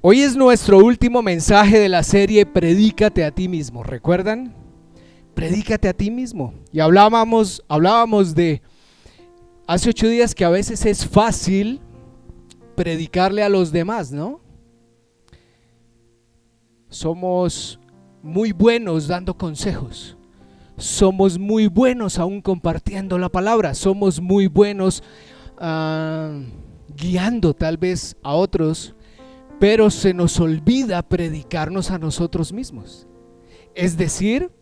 Hoy es nuestro último mensaje de la serie Predícate a ti mismo. ¿Recuerdan? Predícate a ti mismo. Y hablábamos de hace 8 días que a veces es fácil predicarle a los demás, ¿no? Somos muy buenos dando consejos. Somos muy buenos aún compartiendo la palabra. Somos muy buenos guiando tal vez a otros, pero se nos olvida predicarnos a nosotros mismos. Es decir,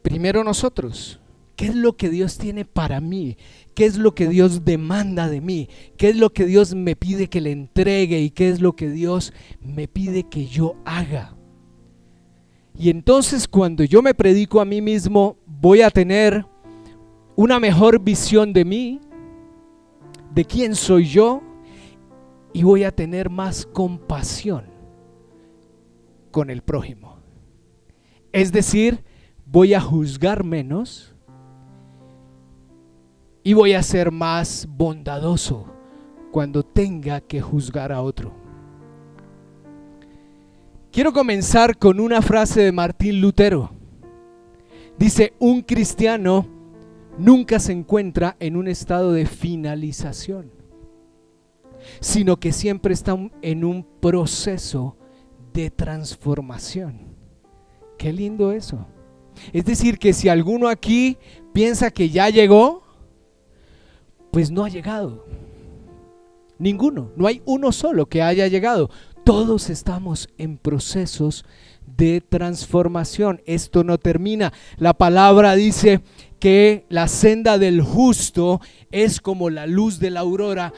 primero nosotros. ¿Qué es lo que Dios tiene para mí? ¿Qué es lo que Dios demanda de mí? ¿Qué es lo que Dios me pide que le entregue? ¿Y qué es lo que Dios me pide que yo haga? Y entonces cuando yo me predico a mí mismo, voy a tener una mejor visión de mí, de quién soy yo, y voy a tener más compasión con el prójimo. Es decir, voy a juzgar menos y voy a ser más bondadoso cuando tenga que juzgar a otro. Quiero comenzar con una frase de Martín Lutero. Dice: un cristiano nunca se encuentra en un estado de finalización, sino que siempre está en un proceso de transformación. Qué lindo eso. Es decir, que si alguno aquí piensa que ya llegó, pues no ha llegado. Ninguno, no hay uno solo que haya llegado. Todos estamos en procesos de transformación. Esto no termina. La palabra dice que la senda del justo es como la luz de la aurora,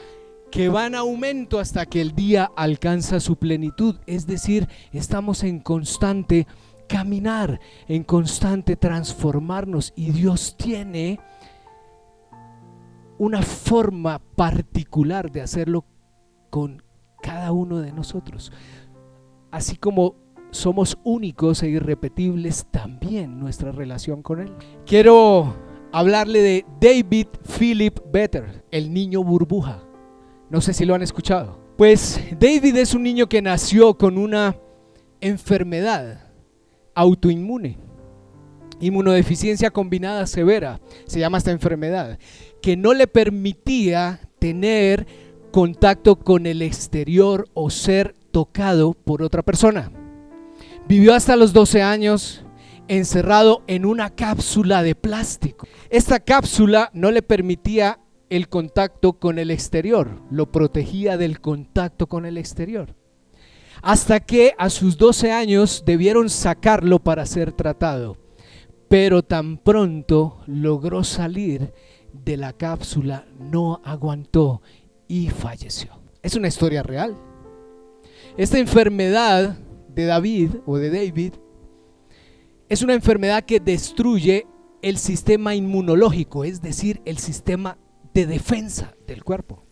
que va en aumento hasta que el día alcanza su plenitud. Es decir, estamos en constante caminar, en constante transformarnos, y Dios tiene una forma particular de hacerlo con cada uno de nosotros. Así como somos únicos e irrepetibles, también nuestra relación con Él. Quiero hablarle de David Philip Better, el niño burbuja. No sé si lo han escuchado. Pues David es un niño que nació con una enfermedad autoinmune, inmunodeficiencia combinada severa, se llama esta enfermedad, que no le permitía tener contacto con el exterior o ser tocado por otra persona. Vivió hasta los 12 años encerrado en una cápsula de plástico. Esta cápsula no le permitía el contacto con el exterior, lo protegía del contacto con el exterior, hasta que a sus 12 años debieron sacarlo para ser tratado, pero tan pronto logró salir de la cápsula, no aguantó y falleció. Es una historia real. Esta enfermedad de David es una enfermedad que destruye el sistema inmunológico, es decir, el sistema de defensa del cuerpo,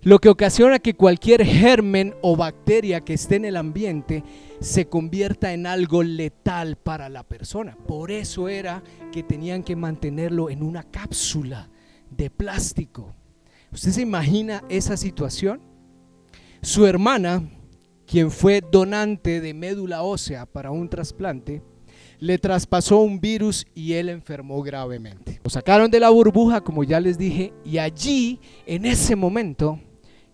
lo que ocasiona que cualquier germen o bacteria que esté en el ambiente se convierta en algo letal para la persona. Por eso era que tenían que mantenerlo en una cápsula de plástico. ¿Usted se imagina esa situación? Su hermana, quien fue donante de médula ósea para un trasplante, le traspasó un virus y él enfermó gravemente. Lo sacaron de la burbuja, como ya les dije, y allí, en ese momento,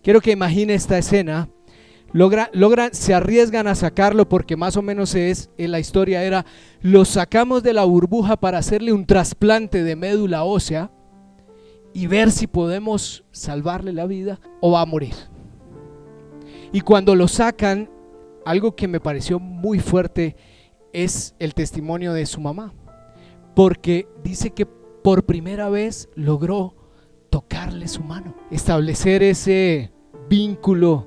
quiero que imagine esta escena, se arriesgan a sacarlo, porque más o menos la historia era: lo sacamos de la burbuja para hacerle un trasplante de médula ósea y ver si podemos salvarle la vida o va a morir. Y cuando lo sacan, algo que me pareció muy fuerte es el testimonio de su mamá, porque dice que por primera vez logró tocarle su mano, establecer ese vínculo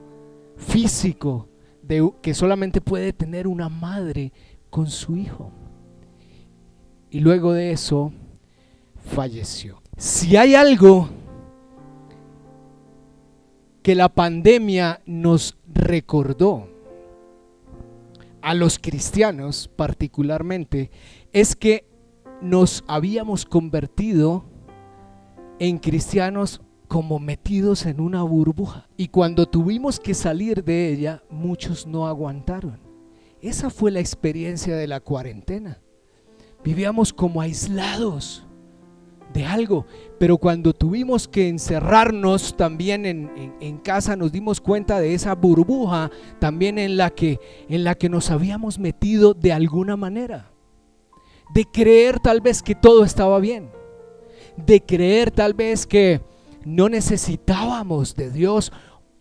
físico que solamente puede tener una madre con su hijo, y luego de eso falleció. Si hay algo que la pandemia nos recordó a los cristianos particularmente, es que nos habíamos convertido en cristianos como metidos en una burbuja. Y cuando tuvimos que salir de ella, muchos no aguantaron. Esa fue la experiencia de la cuarentena. Vivíamos como aislados de algo, pero cuando tuvimos que encerrarnos también en casa, nos dimos cuenta de esa burbuja también en la que nos habíamos metido de alguna manera, de creer tal vez que todo estaba bien, de creer tal vez que no necesitábamos de Dios,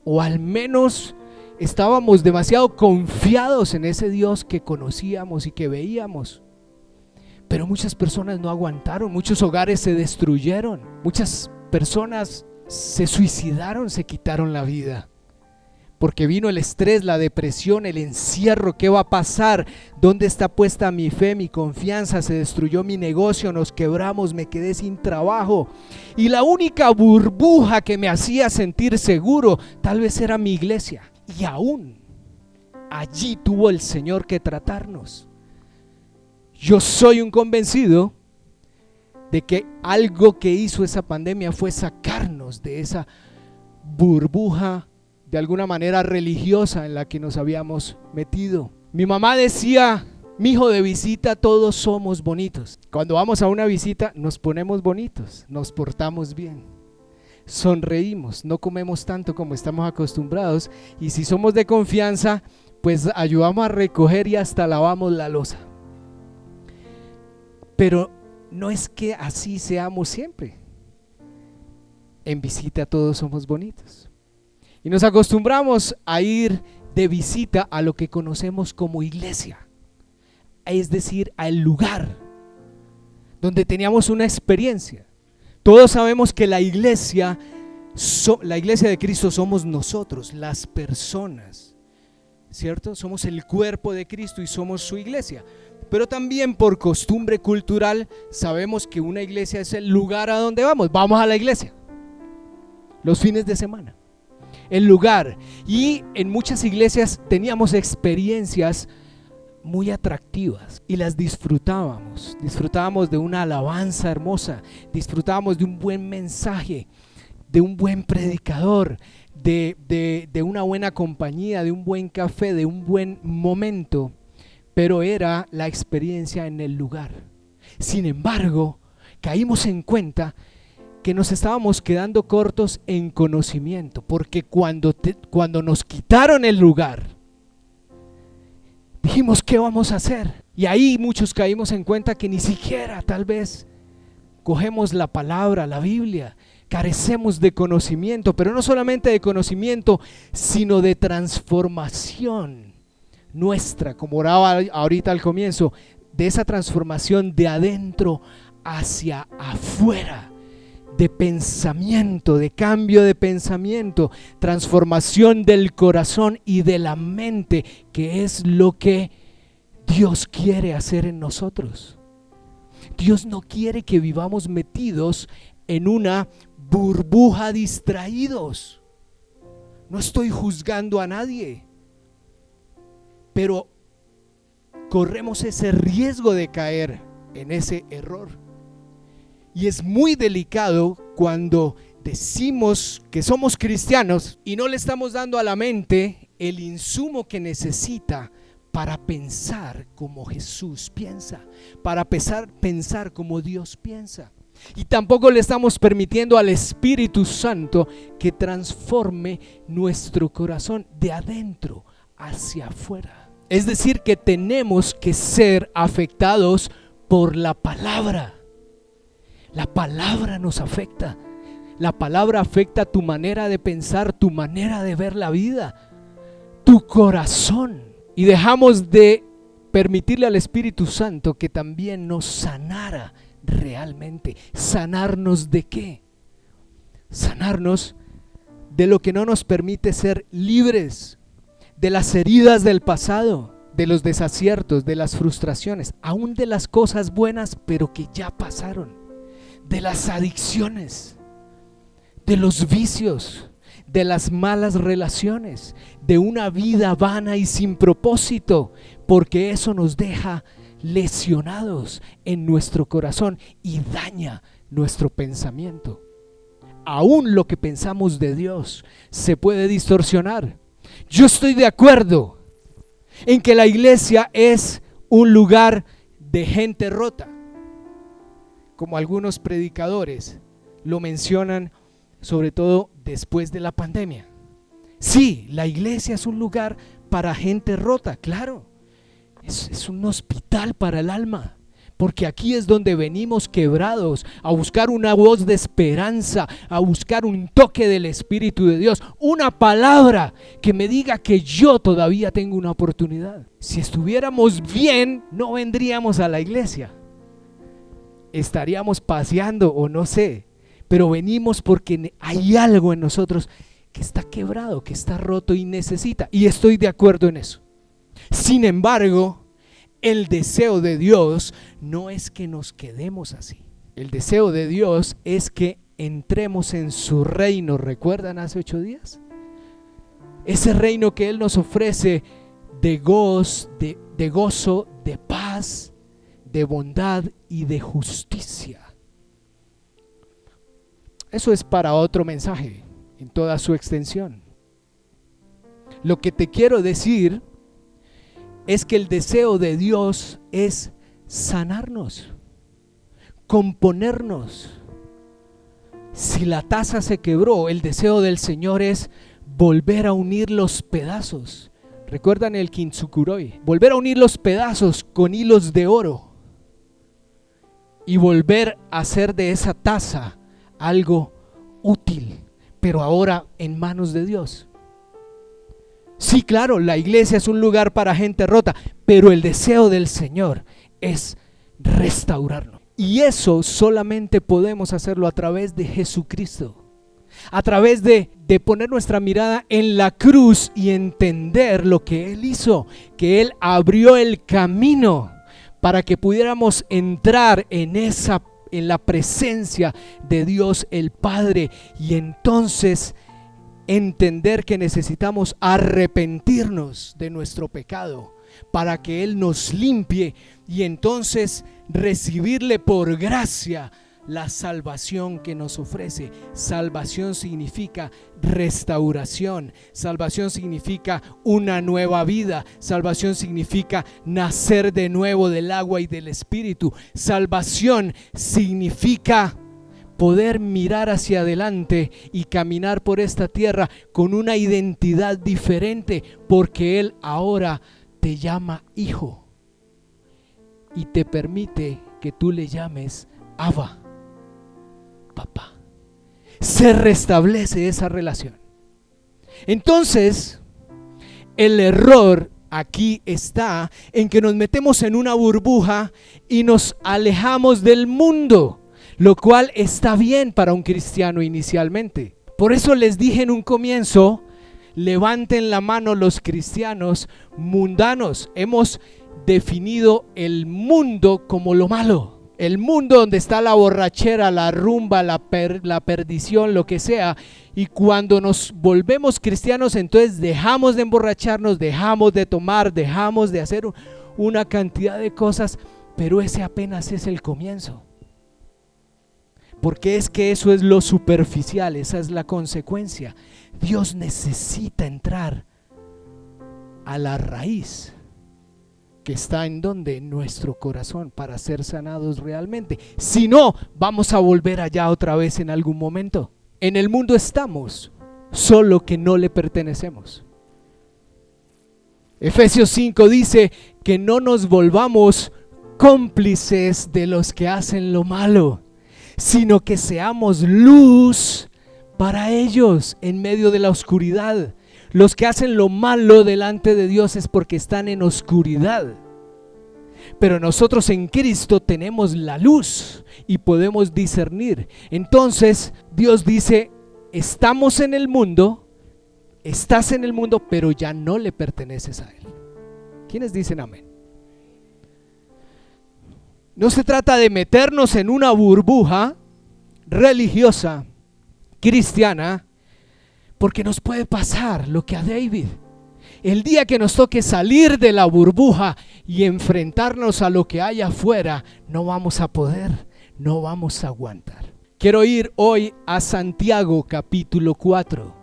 o al menos estábamos demasiado confiados en ese Dios que conocíamos y que veíamos. Pero muchas personas no aguantaron, muchos hogares se destruyeron, muchas personas se suicidaron, se quitaron la vida. Porque vino el estrés, la depresión, el encierro. ¿Qué va a pasar? ¿Dónde está puesta mi fe, mi confianza? Se destruyó mi negocio, nos quebramos, me quedé sin trabajo. Y la única burbuja que me hacía sentir seguro tal vez era mi iglesia. Y aún allí tuvo el Señor que tratarnos. Yo soy un convencido de que algo que hizo esa pandemia fue sacarnos de esa burbuja de alguna manera religiosa en la que nos habíamos metido. Mi mamá decía: mijo, de visita todos somos bonitos. Cuando vamos a una visita nos ponemos bonitos, nos portamos bien, sonreímos, no comemos tanto como estamos acostumbrados, y si somos de confianza, pues ayudamos a recoger y hasta lavamos la loza. Pero no es que así seamos siempre. En visita todos somos bonitos. Y nos acostumbramos a ir de visita a lo que conocemos como iglesia, es decir, al lugar donde teníamos una experiencia. Todos sabemos que la iglesia de Cristo somos nosotros, las personas, ¿cierto? Somos el cuerpo de Cristo y somos su iglesia. Pero también por costumbre cultural sabemos que una iglesia es el lugar a donde vamos a la iglesia los fines de semana, el lugar. Y en muchas iglesias teníamos experiencias muy atractivas y las disfrutábamos de una alabanza hermosa, disfrutábamos de un buen mensaje, de un buen predicador, de una buena compañía, de un buen café, de un buen momento. Pero era la experiencia en el lugar. Sin embargo, caímos en cuenta que nos estábamos quedando cortos en conocimiento, porque cuando nos quitaron el lugar, dijimos: ¿qué vamos a hacer? Y ahí muchos caímos en cuenta que ni siquiera tal vez cogemos la palabra, la Biblia, carecemos de conocimiento, pero no solamente de conocimiento, sino de transformación nuestra, como oraba ahorita al comienzo, de esa transformación de adentro hacia afuera, de pensamiento, de cambio de pensamiento, transformación del corazón y de la mente, que es lo que Dios quiere hacer en nosotros. Dios no quiere que vivamos metidos en una burbuja, distraídos. No estoy juzgando a nadie, pero corremos ese riesgo de caer en ese error. Y es muy delicado cuando decimos que somos cristianos y no le estamos dando a la mente el insumo que necesita para pensar como Jesús piensa, para pensar como Dios piensa. Y tampoco le estamos permitiendo al Espíritu Santo que transforme nuestro corazón de adentro hacia afuera. Es decir, que tenemos que ser afectados por la palabra. La palabra nos afecta. La palabra afecta tu manera de pensar, tu manera de ver la vida, tu corazón. Y dejamos de permitirle al Espíritu Santo que también nos sanara realmente. ¿Sanarnos de qué? Sanarnos de lo que no nos permite ser libres, de las heridas del pasado, de los desaciertos, de las frustraciones, aún de las cosas buenas pero que ya pasaron, de las adicciones, de los vicios, de las malas relaciones, de una vida vana y sin propósito, porque eso nos deja lesionados en nuestro corazón y daña nuestro pensamiento. aún lo que pensamos de Dios se puede distorsionar. Yo estoy de acuerdo en que la iglesia es un lugar de gente rota, como algunos predicadores lo mencionan, sobre todo después de la pandemia. Sí, la iglesia es un lugar para gente rota, claro. Es un hospital para el alma, porque aquí es donde venimos quebrados a buscar una voz de esperanza, a buscar un toque del Espíritu de Dios, una palabra que me diga que yo todavía tengo una oportunidad. Si estuviéramos bien, no vendríamos a la iglesia, estaríamos paseando o no sé, pero venimos porque hay algo en nosotros que está quebrado, que está roto y necesita, y estoy de acuerdo en eso. Sin embargo, el deseo de Dios no es que nos quedemos así. El deseo de Dios es que entremos en su reino. ¿Recuerdan hace 8 días? Ese reino que Él nos ofrece de gozo, de paz, de bondad y de justicia. Eso es para otro mensaje en toda su extensión. Lo que te quiero decir es que el deseo de Dios es sanarnos, componernos. Si la taza se quebró, el deseo del Señor es volver a unir los pedazos. ¿Recuerdan el kintsukuroi? Volver a unir los pedazos con hilos de oro y volver a hacer de esa taza algo útil, pero ahora en manos de Dios. Sí, claro, la iglesia es un lugar para gente rota, pero el deseo del Señor es restaurarlo. Y eso solamente podemos hacerlo a través de Jesucristo, a través de poner nuestra mirada en la cruz y entender lo que Él hizo, que Él abrió el camino para que pudiéramos entrar en la presencia de Dios el Padre, y entonces entender que necesitamos arrepentirnos de nuestro pecado para que Él nos limpie y entonces recibirle por gracia la salvación que nos ofrece. Salvación significa restauración, salvación significa una nueva vida, salvación significa nacer de nuevo del agua y del Espíritu, salvación significa poder mirar hacia adelante y caminar por esta tierra con una identidad diferente, porque Él ahora te llama hijo y te permite que tú le llames Abba, papá. Se restablece esa relación. Entonces, el error aquí está en que nos metemos en una burbuja y nos alejamos del mundo, lo cual está bien para un cristiano inicialmente. Por eso les dije en un comienzo, levanten la mano los cristianos mundanos. Hemos definido el mundo como lo malo. El mundo donde está la borrachera, la rumba, la perdición, lo que sea. Y cuando nos volvemos cristianos, entonces dejamos de emborracharnos, dejamos de tomar, dejamos de hacer una cantidad de cosas. Pero ese apenas es el comienzo. Porque es que eso es lo superficial, esa es la consecuencia. Dios necesita entrar a la raíz que está en donde, en nuestro corazón, para ser sanados realmente. Si no, vamos a volver allá otra vez en algún momento. En el mundo estamos, solo que no le pertenecemos. Efesios 5 dice que no nos volvamos cómplices de los que hacen lo malo, sino que seamos luz para ellos en medio de la oscuridad. Los que hacen lo malo delante de Dios es porque están en oscuridad, pero nosotros en Cristo tenemos la luz y podemos discernir. Entonces Dios dice, estamos en el mundo, estás en el mundo, pero ya no le perteneces a Él. ¿Quiénes dicen amén? No se trata de meternos en una burbuja religiosa, cristiana, porque nos puede pasar lo que a David. El día que nos toque salir de la burbuja y enfrentarnos a lo que hay afuera, no vamos a poder, no vamos a aguantar. Quiero ir hoy a Santiago capítulo 4,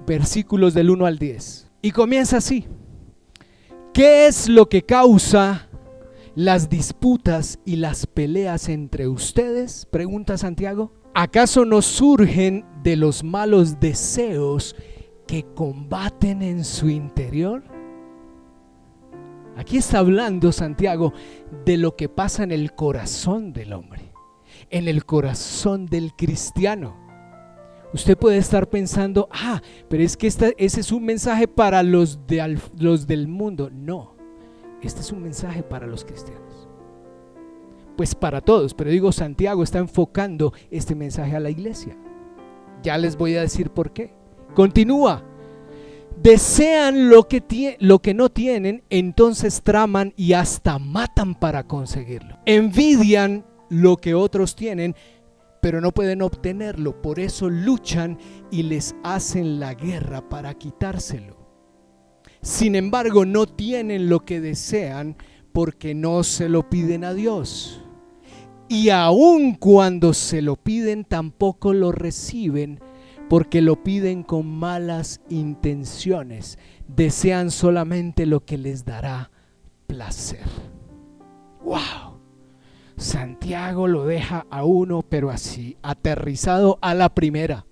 versículos del 1 al 10. Y comienza así. ¿Qué es lo que causa las disputas y las peleas entre ustedes? Pregunta Santiago. ¿Acaso no surgen de los malos deseos que combaten en su interior? Aquí está hablando Santiago de lo que pasa en el corazón del hombre, en el corazón del cristiano. Usted puede estar pensando, pero es que ese es un mensaje para los del mundo. No, este es un mensaje para los cristianos. Pues para todos, pero digo, Santiago está enfocando este mensaje a la iglesia. Ya les voy a decir por qué. Continúa. Desean lo que no tienen, entonces traman y hasta matan para conseguirlo. Envidian lo que otros tienen, pero no pueden obtenerlo. Por eso luchan y les hacen la guerra para quitárselo. Sin embargo, no tienen lo que desean porque no se lo piden a Dios. Y aun cuando se lo piden, tampoco lo reciben porque lo piden con malas intenciones. Desean solamente lo que les dará placer. ¡Wow! Santiago lo deja a uno, pero así, aterrizado a la primera.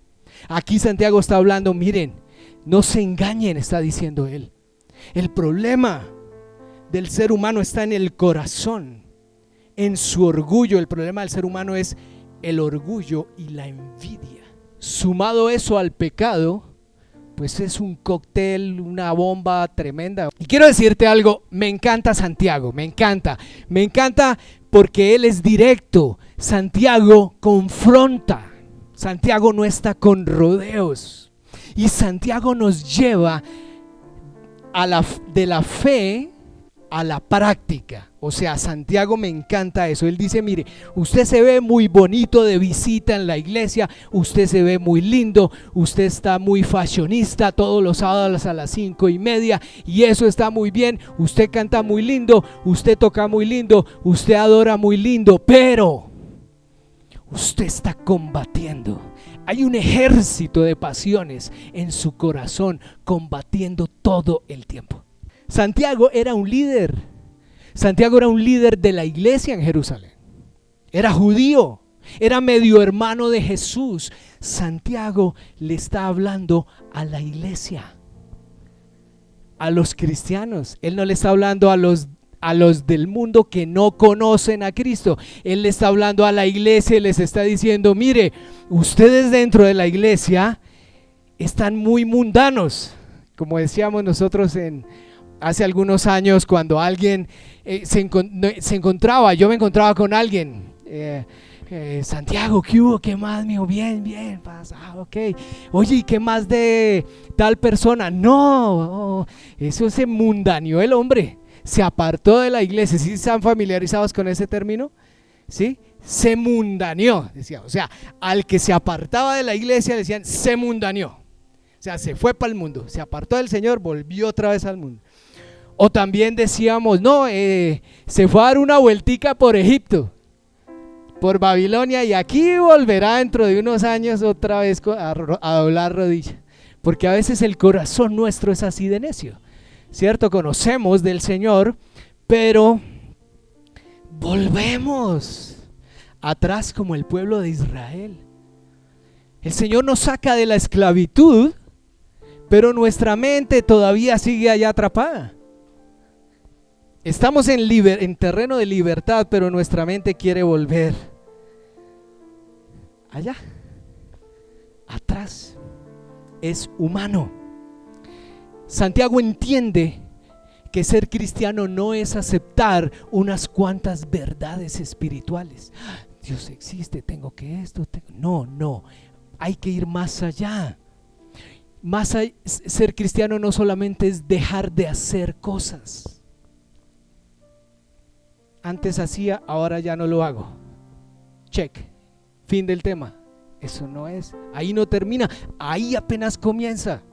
Aquí Santiago está hablando, miren, no se engañen, está diciendo él. El problema del ser humano está en el corazón, en su orgullo. El problema del ser humano es el orgullo y la envidia. Sumado eso al pecado, pues es un cóctel, una bomba tremenda. Y quiero decirte algo, me encanta Santiago, me encanta porque él es directo. Santiago confronta, Santiago no está con rodeos. Y Santiago nos lleva de la fe a la práctica. O sea, Santiago me encanta eso. Él dice, mire, usted se ve muy bonito de visita en la iglesia, usted se ve muy lindo, usted está muy fashionista todos los sábados a las 5:30 y eso está muy bien, usted canta muy lindo, usted toca muy lindo, usted adora muy lindo, pero usted está combatiendo. Hay un ejército de pasiones en su corazón combatiendo todo el tiempo. Santiago era un líder. Santiago era un líder de la iglesia en Jerusalén. Era judío, era medio hermano de Jesús. Santiago le está hablando a la iglesia, a los cristianos. Él no le está hablando a los del mundo que no conocen a Cristo. Él le está hablando a la iglesia y les está diciendo, mire, ustedes dentro de la iglesia están muy mundanos. Como decíamos nosotros hace algunos años, cuando alguien se encontraba, yo me encontraba con alguien, Santiago, ¿qué hubo? ¿Qué más, mijo? Bien, pasa, ok. Oye, ¿y qué más de tal persona? No, eso se mundaneó el hombre, se apartó de la iglesia. ¿Sí están familiarizados con ese término? ¿Sí? Se mundaneó, decía. O sea, al que se apartaba de la iglesia le decían, se mundaneó. O sea, se fue para el mundo, se apartó del Señor, volvió otra vez al mundo. O también decíamos, no, se fue a dar una vueltica por Egipto, por Babilonia, y aquí volverá dentro de unos años otra vez a doblar rodilla. Porque a veces el corazón nuestro es así de necio, ¿cierto? Conocemos del Señor, pero volvemos atrás como el pueblo de Israel. El Señor nos saca de la esclavitud, pero nuestra mente todavía sigue allá atrapada. Estamos en terreno de libertad, pero nuestra mente quiere volver allá, atrás. Es humano. Santiago entiende que ser cristiano no es aceptar unas cuantas verdades espirituales. Dios existe, tengo que esto, no, hay que ir más allá. Ser cristiano no solamente es dejar de hacer cosas. Antes hacía, ahora ya no lo hago. Check. Fin del tema. Eso no es. Ahí no termina. Ahí apenas comienza.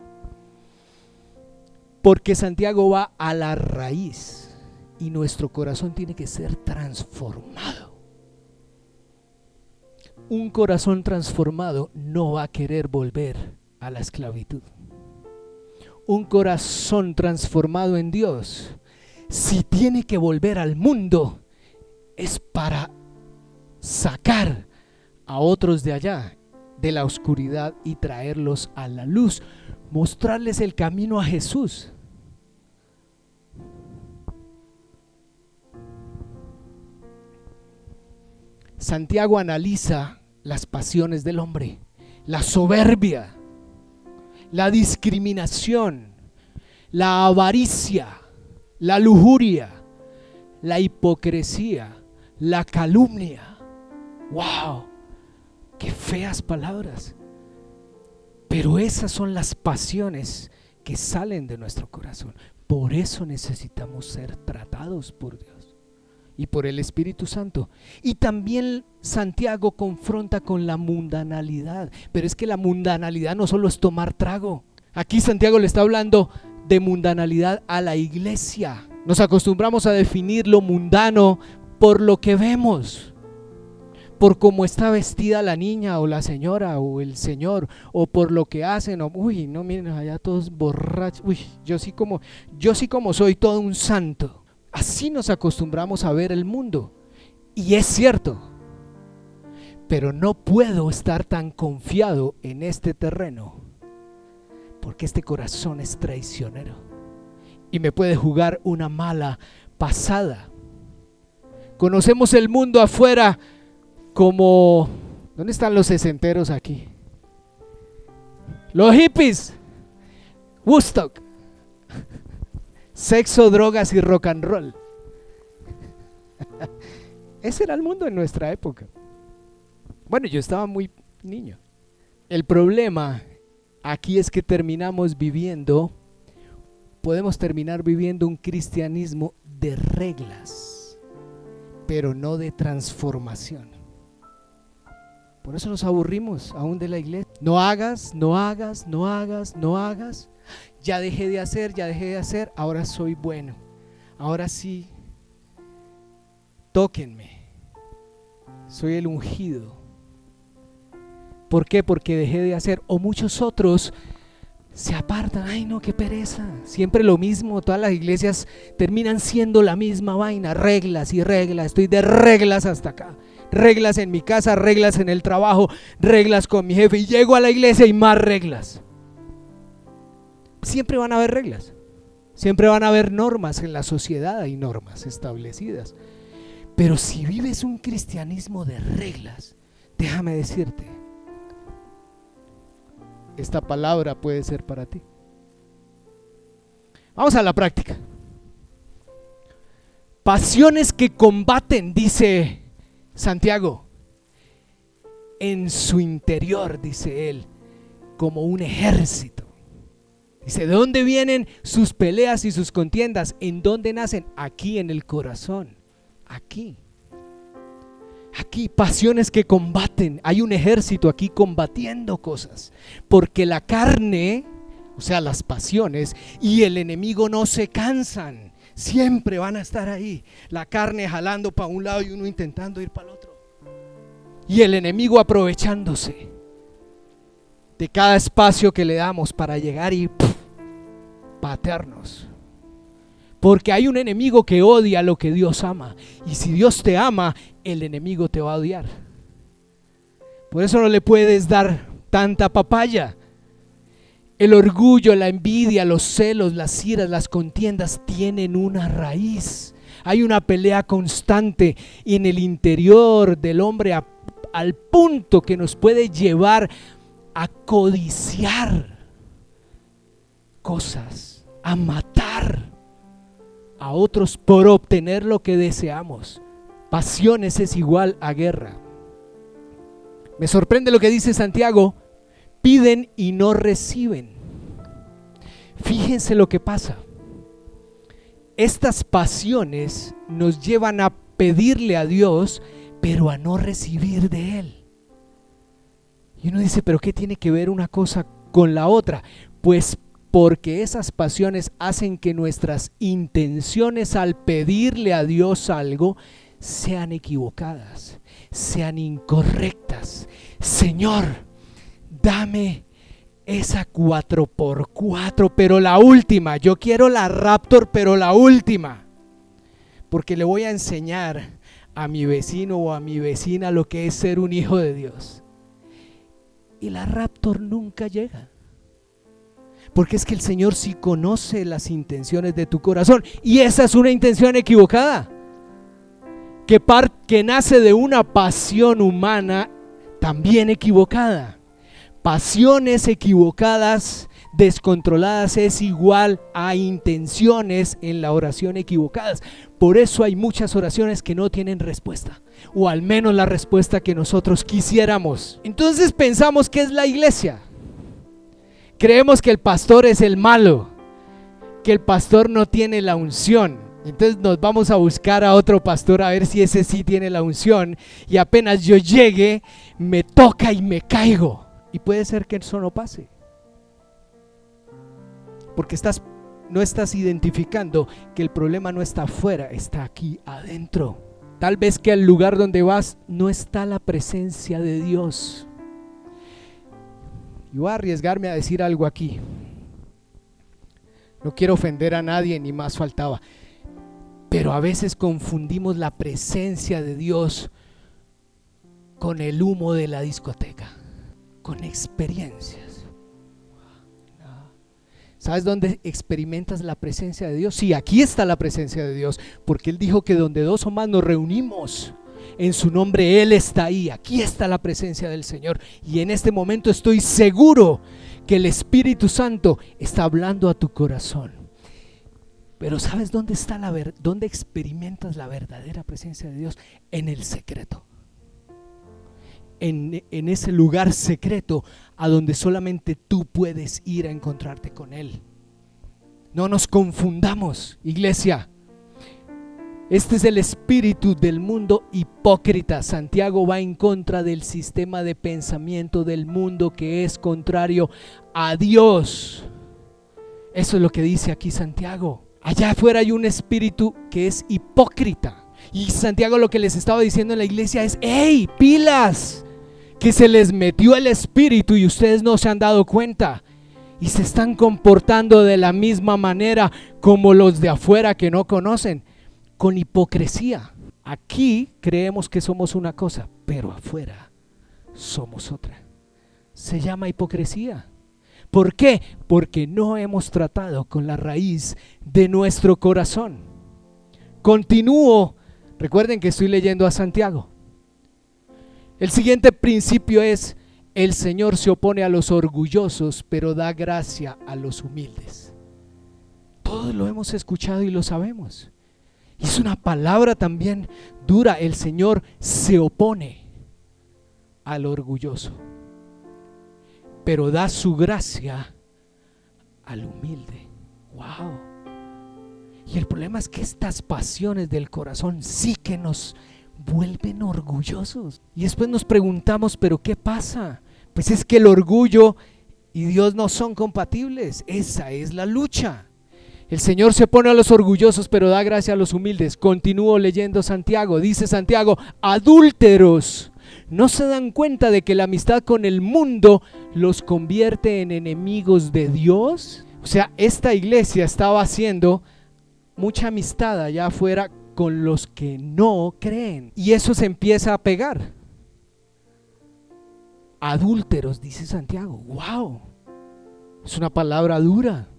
Porque Santiago va a la raíz y nuestro corazón tiene que ser transformado. Un corazón transformado no va a querer volver a la esclavitud. Un corazón transformado en Dios, si tiene que volver al mundo, es para sacar a otros de allá, de la oscuridad, y traerlos a la luz, mostrarles el camino a Jesús. Santiago analiza las pasiones del hombre, la soberbia, la discriminación, la avaricia, la lujuria, la hipocresía, la calumnia. ¡Wow! ¡Qué feas palabras! Pero esas son las pasiones que salen de nuestro corazón. Por eso necesitamos ser tratados por Dios y por el Espíritu Santo. Y también Santiago confronta con la mundanalidad, pero es que la mundanalidad no solo es tomar trago. Aquí Santiago le está hablando de mundanalidad a la iglesia. Nos acostumbramos a definir lo mundano por lo que vemos, por cómo está vestida la niña o la señora o el señor, o por lo que hacen, o uy, no, miren allá todos borrachos, uy, yo sí como soy todo un santo. Así nos acostumbramos a ver el mundo, y es cierto, pero no puedo estar tan confiado en este terreno, porque este corazón es traicionero y me puede jugar una mala pasada. Conocemos el mundo afuera como, ¿dónde están los sesenteros aquí? Los hippies, Woodstock, sexo, drogas y rock and roll. Ese era el mundo en nuestra época. Bueno, yo estaba muy niño. El problema aquí es que podemos terminar viviendo un cristianismo de reglas, pero no de transformación. Por eso nos aburrimos aún de la iglesia. No hagas, no hagas, no hagas, no hagas. Ya dejé de hacer, ahora soy bueno. Ahora sí, tóquenme. Soy el ungido. ¿Por qué? Porque dejé de hacer. O muchos otros se apartan. Ay no, qué pereza. Siempre lo mismo. Todas las iglesias terminan siendo la misma vaina. Reglas y reglas. Estoy de reglas hasta acá. Reglas en mi casa, reglas en el trabajo, reglas con mi jefe. Y llego a la iglesia y más reglas. Siempre van a haber reglas. Siempre van a haber normas. En la sociedad hay normas establecidas. Pero si vives un cristianismo de reglas, déjame decirte, esta palabra puede ser para ti. Vamos a la práctica. Pasiones que combaten, dice Santiago, en su interior, dice él, como un ejército. Dice, ¿de dónde vienen sus peleas y sus contiendas? ¿En dónde nacen? Aquí en el corazón. Aquí, pasiones que combaten. Hay un ejército aquí combatiendo cosas, porque la carne, o sea las pasiones, y el enemigo no se cansan, siempre van a estar ahí. La carne jalando para un lado y uno intentando ir para el otro, y el enemigo aprovechándose de cada espacio que le damos para llegar y patearnos. Porque hay un enemigo que odia lo que Dios ama. Y si Dios te ama, el enemigo te va a odiar. Por eso no le puedes dar tanta papaya. El orgullo, la envidia, los celos, las iras, las contiendas tienen una raíz. Hay una pelea constante en el interior del hombre al punto que nos puede llevar a codiciar cosas, a matar a otros por obtener lo que deseamos. Pasiones es igual a guerra. Me sorprende lo que dice Santiago: piden y no reciben. Fíjense lo que pasa. Estas pasiones nos llevan a pedirle a Dios, pero a no recibir de Él. Y uno dice, ¿pero qué tiene que ver una cosa con la otra? Pues porque esas pasiones hacen que nuestras intenciones al pedirle a Dios algo sean equivocadas, sean incorrectas. Señor, dame esa 4x4, pero la última. Yo quiero la Raptor, pero la última. Porque le voy a enseñar a mi vecino o a mi vecina lo que es ser un hijo de Dios. Y la Raptor nunca llega. Porque es que el Señor sí conoce las intenciones de tu corazón. Y esa es una intención equivocada. Que nace de una pasión humana también equivocada. Pasiones equivocadas, descontroladas, es igual a intenciones en la oración equivocadas. Por eso hay muchas oraciones que no tienen respuesta, o al menos la respuesta que nosotros quisiéramos. Entonces pensamos que es la iglesia. Creemos que el pastor es el malo, que el pastor no tiene la unción. Entonces nos vamos a buscar a otro pastor a ver si ese sí tiene la unción. Y apenas yo llegue, me toca y me caigo. Y puede ser que eso no pase. Porque no estás identificando que el problema no está afuera, está aquí adentro. Tal vez que al lugar donde vas no está la presencia de Dios. Y voy a arriesgarme a decir algo aquí. No quiero ofender a nadie, ni más faltaba. Pero a veces confundimos la presencia de Dios con el humo de la discoteca, con experiencias. ¿Sabes dónde experimentas la presencia de Dios? Sí, aquí está la presencia de Dios, porque Él dijo que donde dos o más nos reunimos en su nombre, Él está ahí. Aquí está la presencia del Señor. Y en este momento estoy seguro que el Espíritu Santo está hablando a tu corazón. Pero ¿sabes dónde está dónde experimentas la verdadera presencia de Dios? En el secreto. En ese lugar secreto a donde solamente tú puedes ir a encontrarte con Él. No nos confundamos, iglesia. Este es el espíritu del mundo hipócrita. Santiago va en contra del sistema de pensamiento del mundo que es contrario a Dios. Eso es lo que dice aquí Santiago. Allá afuera hay un espíritu que es hipócrita. Y Santiago lo que les estaba diciendo en la iglesia es: ¡hey, pilas! Que se les metió el espíritu y ustedes no se han dado cuenta. Y se están comportando de la misma manera como los de afuera que no conocen. Con hipocresía. Aquí creemos que somos una cosa, pero afuera somos otra. Se llama hipocresía. ¿Por qué? Porque no hemos tratado con la raíz de nuestro corazón. Continúo. Recuerden que estoy leyendo a Santiago. El siguiente principio es: el Señor se opone a los orgullosos, pero da gracia a los humildes. Todos lo hemos escuchado y lo sabemos. Y es una palabra también dura. El Señor se opone al orgulloso, pero da su gracia al humilde. Wow. Y el problema es que estas pasiones del corazón sí que nos vuelven orgullosos. Y después nos preguntamos: ¿pero qué pasa? Pues es que el orgullo y Dios no son compatibles. Esa es la lucha. El Señor se opone a los orgullosos, pero da gracia a los humildes. Continúo leyendo Santiago. Dice Santiago: adúlteros, ¿no se dan cuenta de que la amistad con el mundo los convierte en enemigos de Dios? O sea, esta iglesia estaba haciendo mucha amistad allá afuera con los que no creen. Y eso se empieza a pegar. Adúlteros, dice Santiago. ¡Wow! Es una palabra dura.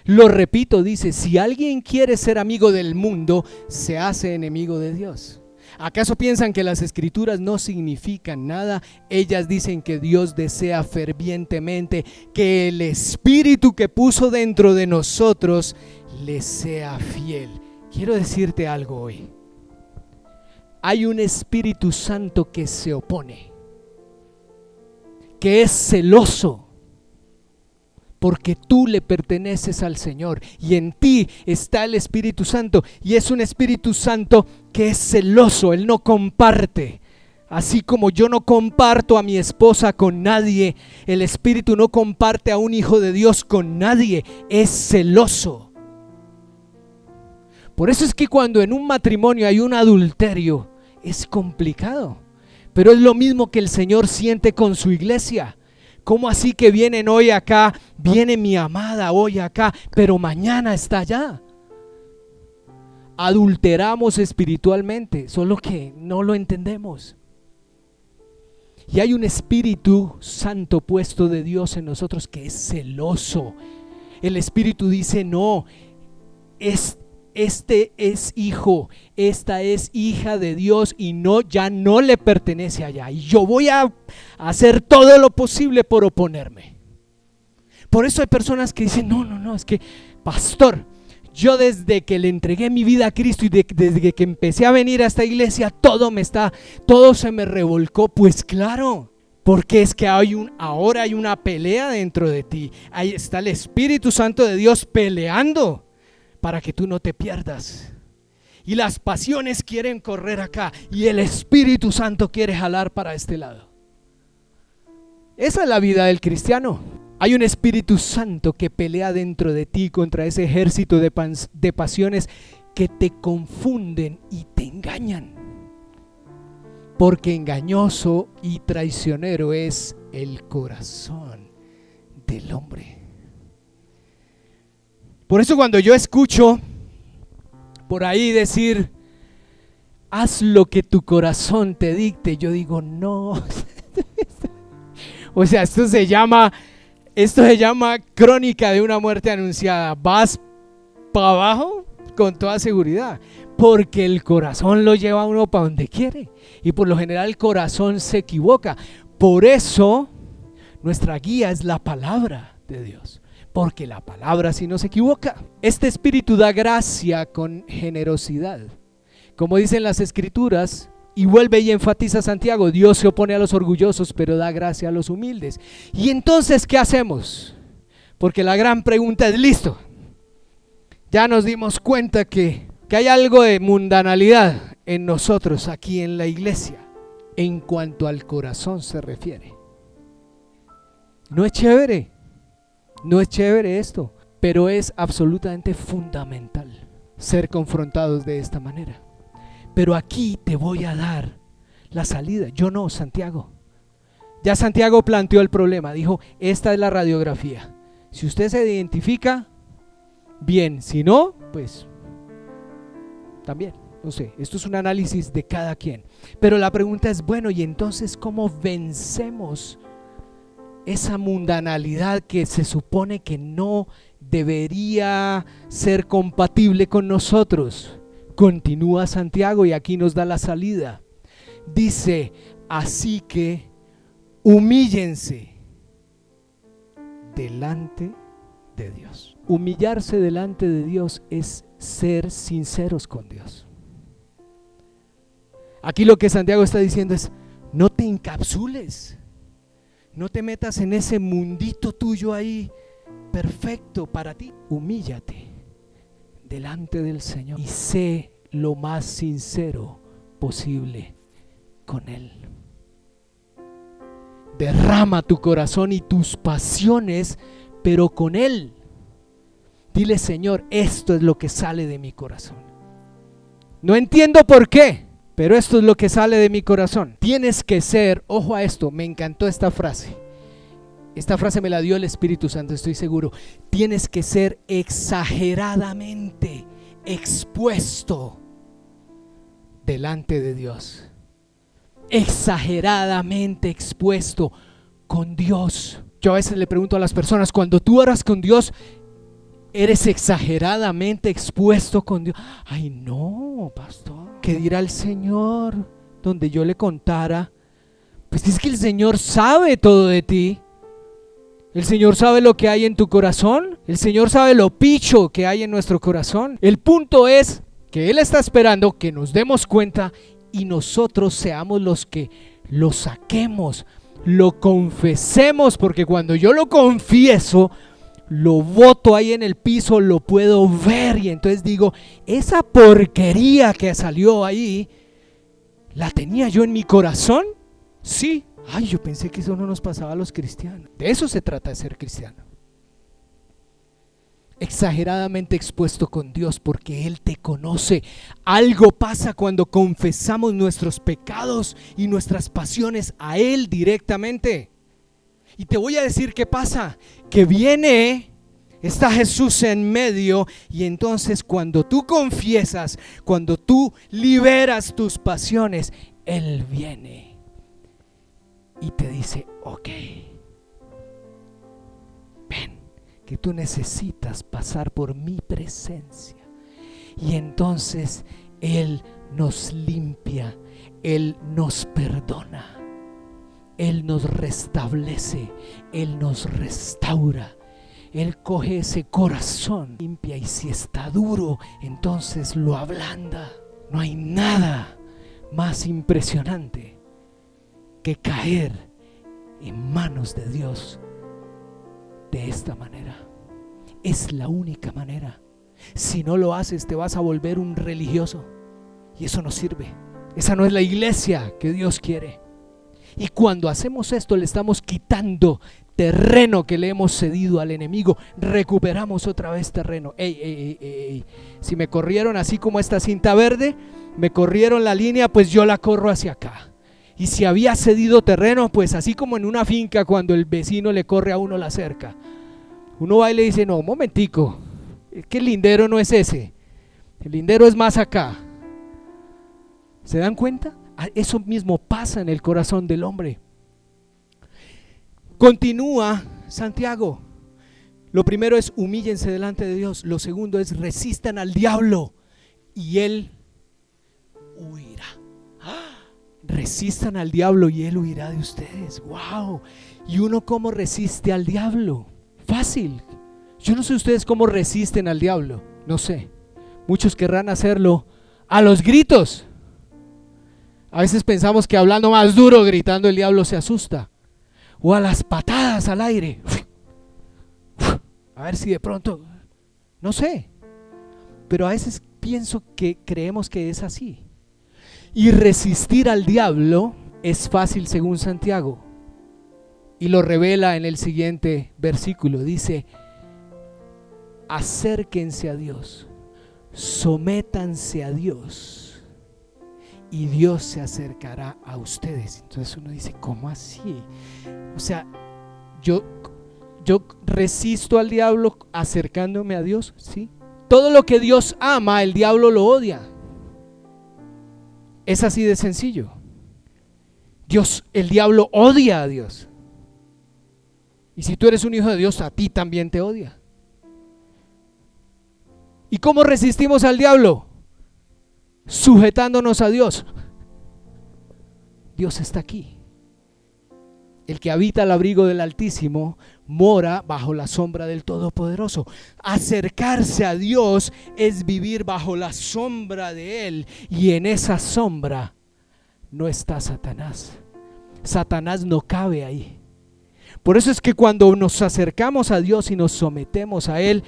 Lo repito, dice: si alguien quiere ser amigo del mundo, se hace enemigo de Dios. ¿Acaso piensan que las escrituras no significan nada? Ellas dicen que Dios desea fervientemente que el espíritu que puso dentro de nosotros le sea fiel. Quiero decirte algo hoy. Hay un Espíritu Santo que se opone, que es celoso, porque tú le perteneces al Señor y en ti está el Espíritu Santo, y es un Espíritu Santo que es celoso. Él no comparte. Así como yo no comparto a mi esposa con nadie, el Espíritu no comparte a un hijo de Dios con nadie. Es celoso. Por eso es que cuando en un matrimonio hay un adulterio, Es complicado, pero es lo mismo que el Señor siente con su iglesia. ¿Cómo así que vienen hoy acá? Viene mi amada hoy acá, pero mañana está allá. Adulteramos espiritualmente, solo que no lo entendemos. Y hay un Espíritu Santo puesto de Dios en nosotros que es celoso. El Espíritu dice: no, este es hijo, esta es hija de Dios y ya no le pertenece allá. Y yo voy a hacer todo lo posible por oponerme. Por eso hay personas que dicen: no, es que pastor, yo desde que le entregué mi vida a Cristo y desde que empecé a venir a esta iglesia, todo se me revolcó. Pues claro, porque es que ahora hay una pelea dentro de ti. Ahí está el Espíritu Santo de Dios peleando para que tú no te pierdas. Y las pasiones quieren correr acá y el Espíritu Santo quiere jalar para este lado. Esa es la vida del cristiano. Hay un Espíritu Santo que pelea dentro de ti contra ese ejército de pasiones que te confunden y te engañan. Porque engañoso y traicionero es el corazón del hombre. Por eso cuando yo escucho por ahí decir: haz lo que tu corazón te dicte, yo digo: no. O sea, esto se llama crónica de una muerte anunciada. Vas para abajo con toda seguridad, porque el corazón lo lleva a uno para donde quiere, y por lo general el corazón se equivoca. Por eso nuestra guía es la palabra de Dios, porque la palabra sí no se equivoca. Este Espíritu da gracia con generosidad, como dicen las Escrituras. Y vuelve y enfatiza Santiago: Dios se opone a los orgullosos, pero da gracia a los humildes. Y entonces, ¿qué hacemos? Porque la gran pregunta es: listo, ya nos dimos cuenta que hay algo de mundanalidad en nosotros aquí en la iglesia en cuanto al corazón se refiere. No es chévere esto, pero es absolutamente fundamental ser confrontados de esta manera. Pero aquí te voy a dar la salida. Yo no, Santiago. Ya Santiago planteó el problema. Dijo: esta es la radiografía. Si usted se identifica, bien. Si no, pues también. No sé, esto es un análisis de cada quien. Pero la pregunta es: bueno, ¿y entonces cómo vencemos esa mundanalidad que se supone que no debería ser compatible con nosotros? Continúa Santiago y aquí nos da la salida. Dice: así que humíllense delante de Dios. Humillarse delante de Dios es ser sinceros con Dios. Aquí lo que Santiago está diciendo es: no te encapsules, no te metas en ese mundito tuyo ahí perfecto para ti. Humíllate delante del Señor y sé lo más sincero posible con Él. Derrama tu corazón y tus pasiones, pero con Él. Dile: Señor, esto es lo que sale de mi corazón. No entiendo por qué, pero esto es lo que sale de mi corazón. Tienes que ser, ojo a esto, me encantó esta frase. Esta frase me la dio el Espíritu Santo, estoy seguro. Tienes que ser exageradamente expuesto delante de Dios. Exageradamente expuesto con Dios. Yo a veces le pregunto a las personas: cuando tú oras con Dios, ¿eres exageradamente expuesto con Dios? Ay, no, pastor. ¿Qué dirá el Señor? Donde yo le contara. Pues es que el Señor sabe todo de ti. El Señor sabe lo que hay en tu corazón. El Señor sabe lo picho que hay en nuestro corazón. El punto es que Él está esperando que nos demos cuenta y nosotros seamos los que lo saquemos, lo confesemos, porque cuando yo lo confieso, lo boto ahí en el piso, lo puedo ver y entonces digo: esa porquería que salió ahí, ¿la tenía yo en mi corazón? Sí. Ay, yo pensé que eso no nos pasaba a los cristianos. De eso se trata de ser cristiano. exageradamente expuesto con Dios porque Él te conoce. Algo pasa cuando confesamos nuestros pecados y nuestras pasiones a Él directamente. Y te voy a decir qué pasa, que está Jesús en medio, y entonces cuando tú confiesas, cuando tú liberas tus pasiones, Él viene y te dice: ok, ven, que tú necesitas pasar por mi presencia. Y entonces Él nos limpia, Él nos perdona, Él nos restablece, Él nos restaura. Él coge ese corazón, limpia, y si está duro, entonces lo ablanda. No hay nada más impresionante que caer en manos de Dios de esta manera. Es la única manera. Si no lo haces, te vas a volver un religioso, y eso no sirve. Esa no es la iglesia que Dios quiere. Y cuando hacemos esto, le estamos quitando terreno que le hemos cedido al enemigo. Recuperamos otra vez terreno. Ey. Si me corrieron así como esta cinta verde, me corrieron la línea, pues yo la corro hacia acá. Y si había cedido terreno, pues así como en una finca, cuando el vecino le corre a uno la cerca, uno va y le dice: no, un momentico, es que el lindero no es ese, el lindero es más acá. ¿Se dan cuenta? Eso mismo pasa en el corazón del hombre. Continúa Santiago. Lo primero es: humíllense delante de Dios. Lo segundo es: resistan al diablo y él huirá. Resistan al diablo y él huirá de ustedes. ¡Wow! ¿Y uno cómo resiste al diablo? Fácil. Yo no sé ustedes cómo resisten al diablo. No sé. Muchos querrán hacerlo a los gritos. A veces pensamos que hablando más duro, gritando, el diablo se asusta. O a las patadas al aire. A ver si de pronto, no sé. Pero a veces pienso que creemos que es así. Y resistir al diablo es fácil según Santiago. Y lo revela en el siguiente versículo. Dice: acérquense a Dios, sométanse a Dios, y Dios se acercará a ustedes. Entonces uno dice: ¿cómo así? O sea, yo resisto al diablo acercándome a Dios, ¿sí? Todo lo que Dios ama, el diablo lo odia. Es así de sencillo. El diablo odia a Dios. Y si tú eres un hijo de Dios, a ti también te odia. ¿Y cómo resistimos al diablo? Sujetándonos a Dios. Dios está aquí. El que habita al abrigo del Altísimo mora bajo la sombra del Todopoderoso. Acercarse a Dios es vivir bajo la sombra de Él, y en esa sombra no está Satanás. Satanás no cabe ahí. Por eso es que cuando nos acercamos a Dios y nos sometemos a Él,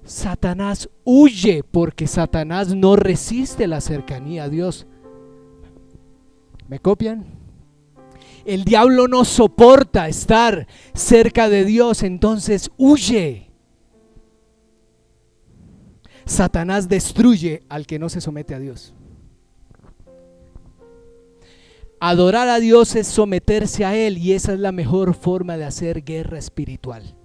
Satanás huye, porque Satanás no resiste la cercanía a Dios. ¿Me copian? El diablo no soporta estar cerca de Dios, entonces huye. Satanás destruye al que no se somete a Dios. Adorar a Dios es someterse a Él, y esa es la mejor forma de hacer guerra espiritual.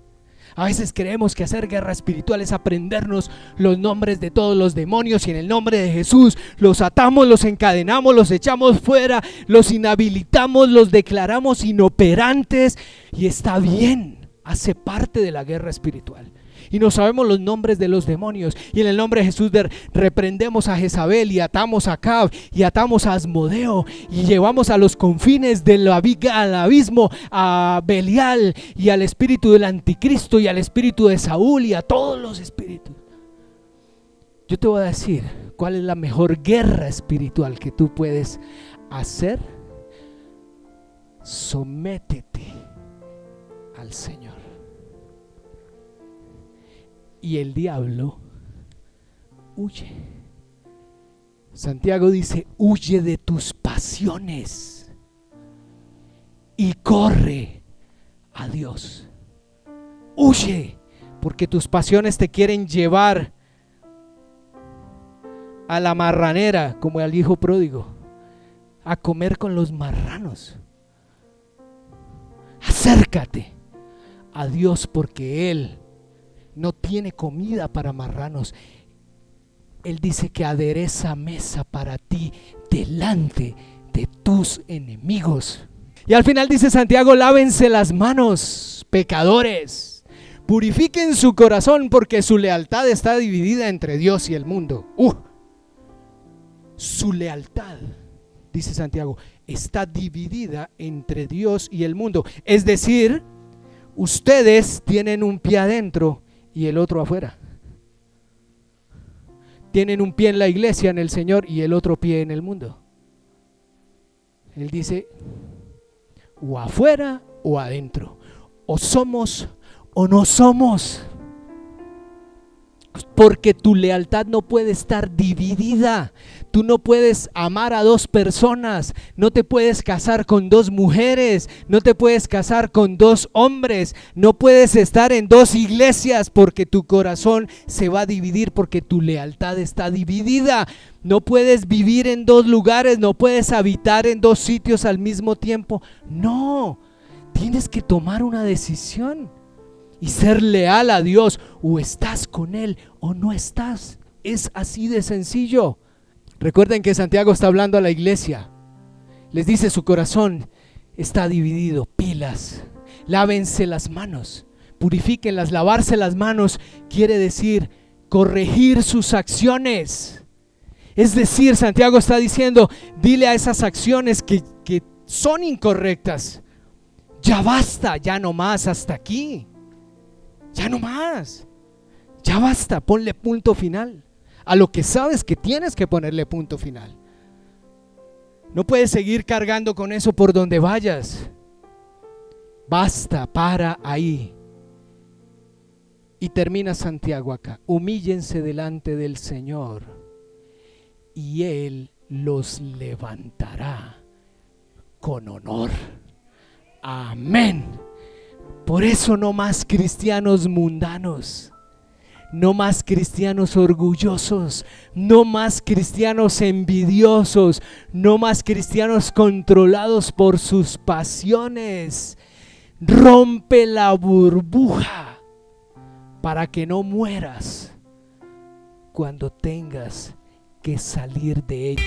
A veces creemos que hacer guerra espiritual es aprendernos los nombres de todos los demonios, y en el nombre de Jesús los atamos, los encadenamos, los echamos fuera, los inhabilitamos, los declaramos inoperantes, y está bien, hace parte de la guerra espiritual. Y no sabemos los nombres de los demonios, y en el nombre de Jesús reprendemos a Jezabel, y atamos a Acab, y atamos a Asmodeo, y llevamos a los confines al abismo a Belial, y al espíritu del anticristo, y al espíritu de Saúl, y a todos los espíritus. Yo te voy a decir cuál es la mejor guerra espiritual que tú puedes hacer. Sométete al Señor, y el diablo huye. Santiago dice: huye de tus pasiones y corre a Dios. Huye porque tus pasiones te quieren llevar a la marranera, como al hijo pródigo, a comer con los marranos. Acércate a Dios, porque Él no tiene comida para marranos. Él dice que adereza mesa para ti delante de tus enemigos. Y al final dice Santiago: lávense las manos, pecadores, purifiquen su corazón, porque su lealtad está dividida entre Dios y el mundo. Su lealtad, dice Santiago, está dividida entre Dios y el mundo. Es decir, ustedes tienen un pie adentro y el otro afuera. Tienen un pie en la iglesia, en el Señor, y el otro pie en el mundo. Él dice: o afuera o adentro, o somos o no somos, porque tu lealtad no puede estar dividida. Tú no puedes amar a dos personas, no te puedes casar con dos mujeres, no te puedes casar con dos hombres, no puedes estar en dos iglesias, porque tu corazón se va a dividir, porque tu lealtad está dividida. No puedes vivir en dos lugares, no puedes habitar en dos sitios al mismo tiempo. No, tienes que tomar una decisión y ser leal a Dios. O estás con Él o no estás. Es así de sencillo. Recuerden que Santiago está hablando a la iglesia. Les dice: su corazón está dividido. Pilas, lávense las manos, purifíquenlas. Lavarse las manos quiere decir corregir sus acciones. Es decir, Santiago está diciendo: dile a esas acciones que son incorrectas: ya basta, ya no más, hasta aquí. Ya no más, ya basta, ponle punto final a lo que sabes que tienes que ponerle punto final. No puedes seguir cargando con eso por donde vayas. Basta, para ahí. Y termina Santiago acá: humíllense delante del Señor y Él los levantará con honor. Amén. Por eso no más cristianos mundanos, no más cristianos orgullosos, no más cristianos envidiosos, no más cristianos controlados por sus pasiones. Rompe la burbuja para que no mueras cuando tengas que salir de ella.